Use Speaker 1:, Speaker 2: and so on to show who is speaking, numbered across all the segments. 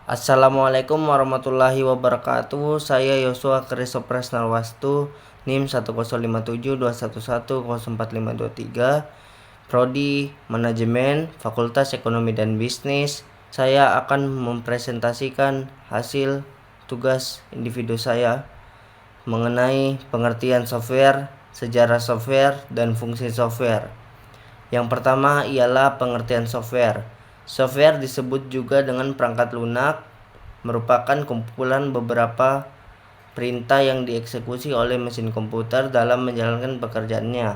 Speaker 1: Assalamualaikum warahmatullahi wabarakatuh. Saya Yosua Krisopres Narwastu, NIM 1057211104523, Prodi Manajemen, Fakultas Ekonomi dan Bisnis. Saya akan mempresentasikan hasil tugas individu saya mengenai pengertian software, sejarah software, dan fungsi software. Yang pertama ialah pengertian software. Software disebut juga dengan perangkat lunak, merupakan kumpulan beberapa perintah yang dieksekusi oleh mesin komputer dalam menjalankan pekerjaannya.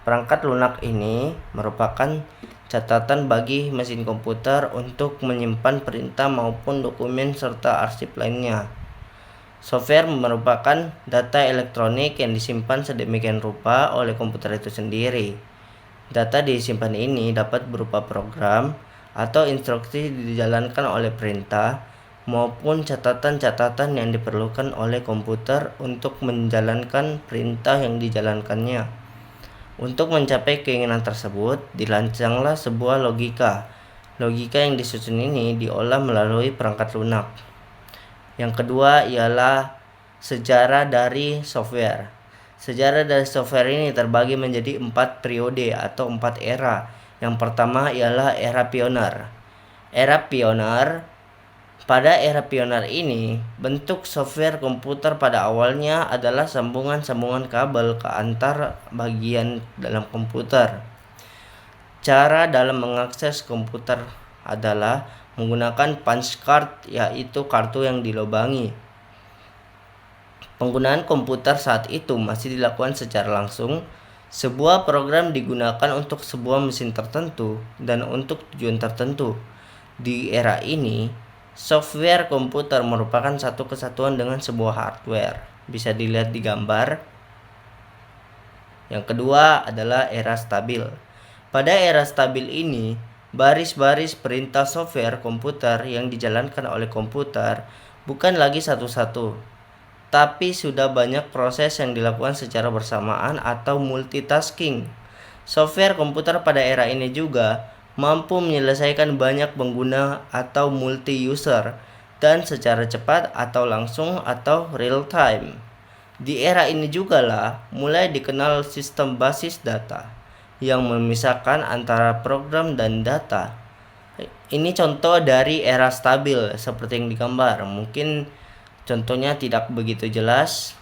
Speaker 1: Perangkat lunak ini merupakan catatan bagi mesin komputer untuk menyimpan perintah maupun dokumen serta arsip lainnya. Software merupakan data elektronik yang disimpan sedemikian rupa oleh komputer itu sendiri. Data disimpan ini dapat berupa program atau instruksi dijalankan oleh perintah maupun catatan-catatan yang diperlukan oleh komputer untuk menjalankan perintah yang dijalankannya. Untuk mencapai keinginan tersebut, dirancanglah sebuah logika. Logika yang disusun ini diolah melalui perangkat lunak. Yang kedua ialah sejarah dari software. Sejarah dari software ini terbagi menjadi 4 periode atau 4 era. Yang pertama ialah era pioner. Pada era pioner ini, bentuk software komputer pada awalnya adalah sambungan-sambungan kabel ke antar bagian dalam komputer. Cara dalam mengakses komputer adalah menggunakan punch card, yaitu kartu yang dilubangi. Penggunaan komputer saat itu masih dilakukan secara langsung. Sebuah program digunakan untuk sebuah mesin tertentu dan untuk tujuan tertentu. Di era ini, software komputer merupakan satu kesatuan dengan sebuah hardware. Bisa dilihat di gambar. Yang kedua adalah era stabil. Pada era stabil ini, baris-baris perintah software komputer yang dijalankan oleh komputer bukan lagi satu-satu, tapi sudah banyak proses yang dilakukan secara bersamaan atau multitasking. Software komputer pada era ini juga mampu menyelesaikan banyak pengguna atau multi-user dan secara cepat atau langsung atau real time. Di era ini juga lah mulai dikenal sistem basis data yang memisahkan antara program dan data. Ini contoh dari era stabil seperti yang digambar. Mungkin contohnya tidak begitu jelas.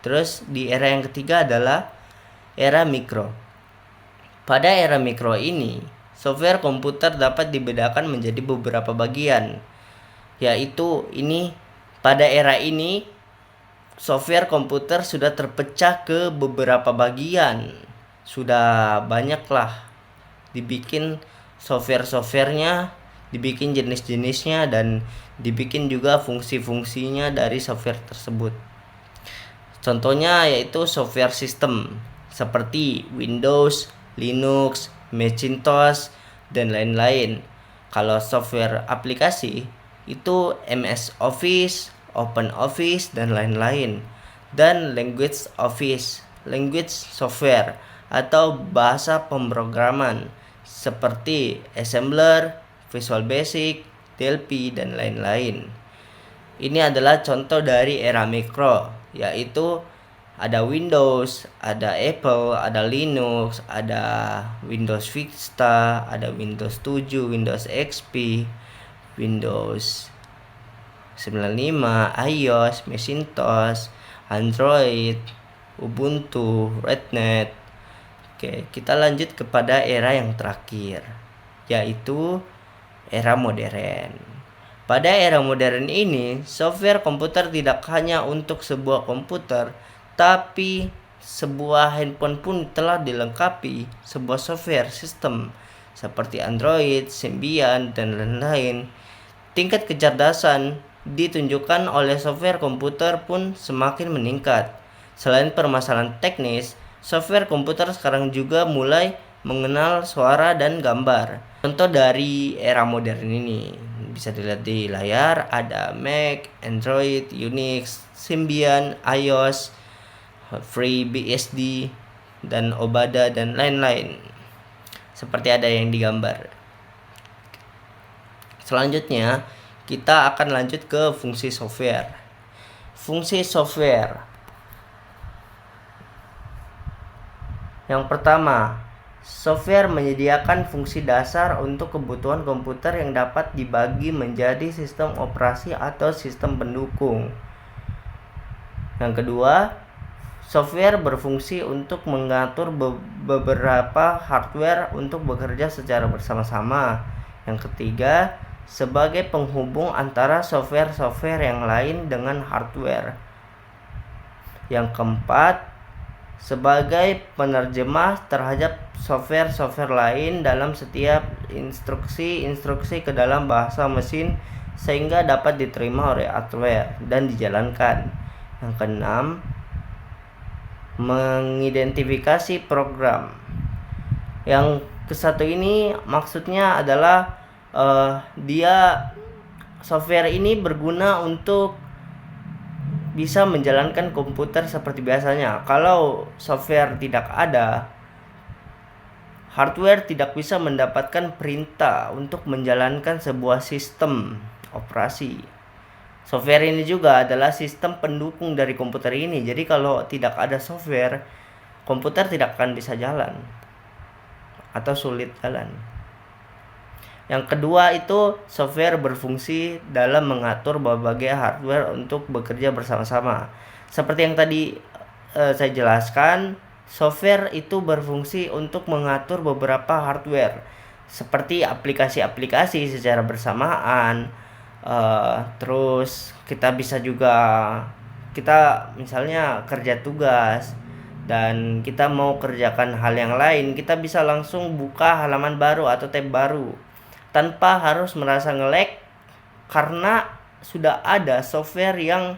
Speaker 1: Terus di era yang ketiga adalah era mikro. Pada era mikro ini, software komputer dapat dibedakan menjadi beberapa bagian. Yaitu pada era ini software komputer sudah terpecah ke beberapa bagian. Sudah banyaklah dibikin software-softwarenya, dibikin jenis-jenisnya, dan dibikin juga fungsi-fungsinya dari software tersebut. Contohnya yaitu software system seperti Windows, Linux, Macintosh, dan lain-lain. Kalau software aplikasi itu MS Office, Open Office, dan lain-lain. Dan language software atau bahasa pemrograman seperti Assembler, Visual Basic, Delphi, dan lain-lain. Ini adalah contoh dari era mikro, yaitu ada Windows, ada Apple, ada Linux, ada Windows Vista, ada Windows 7, Windows XP, Windows 95, iOS, Macintosh, Android, Ubuntu, Red Hat. Oke, kita lanjut kepada era yang terakhir, yaitu era modern. Pada era modern ini, software komputer tidak hanya untuk sebuah komputer, tapi sebuah handphone pun telah dilengkapi sebuah software sistem seperti Android, Symbian, dan lain-lain. Tingkat kecerdasan ditunjukkan oleh software komputer pun semakin meningkat. Selain permasalahan teknis, software komputer sekarang juga mulai mengenal suara dan gambar. Contoh dari era modern ini bisa dilihat di layar, ada Mac, Android, Unix, Symbian, iOS, FreeBSD, dan Obada, dan lain-lain. Seperti ada yang digambar. Selanjutnya, kita akan lanjut ke fungsi software. Fungsi software. Yang pertama, software menyediakan fungsi dasar untuk kebutuhan komputer yang dapat dibagi menjadi sistem operasi atau sistem pendukung. Yang kedua, software berfungsi untuk mengatur beberapa hardware untuk bekerja secara bersama-sama. Yang ketiga, sebagai penghubung antara software-software yang lain dengan hardware. Yang keempat, sebagai penerjemah terhadap software-software lain dalam setiap instruksi ke dalam bahasa mesin sehingga dapat diterima oleh hardware dan dijalankan. Yang keenam, mengidentifikasi program. Yang kesatu ini maksudnya adalah software ini berguna untuk bisa menjalankan komputer seperti biasanya. Kalau software tidak ada, hardware tidak bisa mendapatkan perintah untuk menjalankan sebuah sistem operasi. Software ini juga adalah sistem pendukung dari komputer ini. Jadi kalau tidak ada software, komputer tidak akan bisa jalan atau sulit jalan. Yang kedua itu software berfungsi dalam mengatur berbagai hardware untuk bekerja bersama-sama. Seperti yang tadi saya jelaskan, software itu berfungsi untuk mengatur beberapa hardware seperti aplikasi-aplikasi secara bersamaan. Terus kita misalnya kerja tugas dan kita mau kerjakan hal yang lain, kita bisa langsung buka halaman baru atau tab baru tanpa harus merasa nge-lag karena sudah ada software yang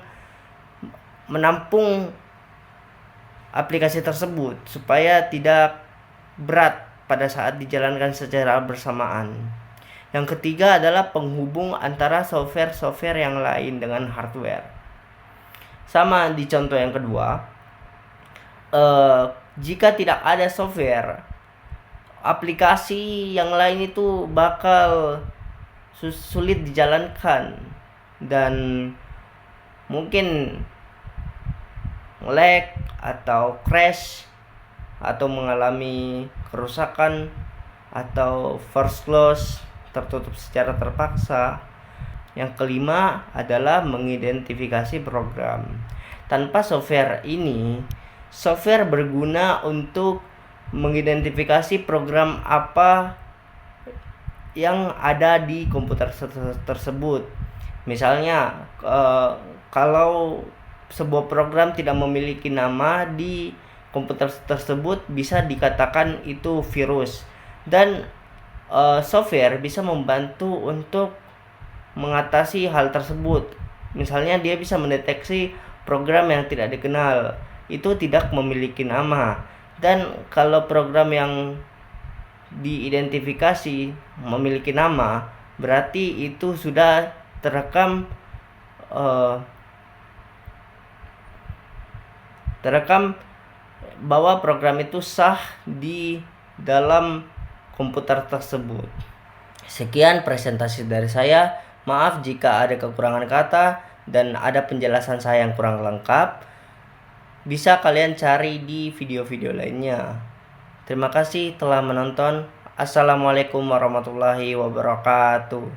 Speaker 1: menampung aplikasi tersebut supaya tidak berat pada saat dijalankan secara bersamaan. Yang ketiga adalah penghubung antara software-software yang lain dengan hardware. Sama di contoh yang kedua, jika tidak ada software, aplikasi yang lain itu bakal sulit dijalankan dan mungkin lag atau crash atau mengalami kerusakan atau force close, tertutup secara terpaksa. Yang kelima adalah mengidentifikasi program. Tanpa software ini, software berguna untuk mengidentifikasi program apa yang ada di komputer tersebut. Misalnya kalau sebuah program tidak memiliki nama di komputer tersebut, bisa dikatakan itu virus. Dan software bisa membantu untuk mengatasi hal tersebut. Misalnya dia bisa mendeteksi program yang tidak dikenal, itu tidak memiliki nama. Dan kalau program yang diidentifikasi memiliki nama, berarti itu sudah terekam bahwa program itu sah di dalam komputer tersebut. Sekian presentasi dari saya. Maaf jika ada kekurangan kata dan ada penjelasan saya yang kurang lengkap. Bisa kalian cari di video-video lainnya. Terima kasih telah menonton. Assalamualaikum warahmatullahi wabarakatuh.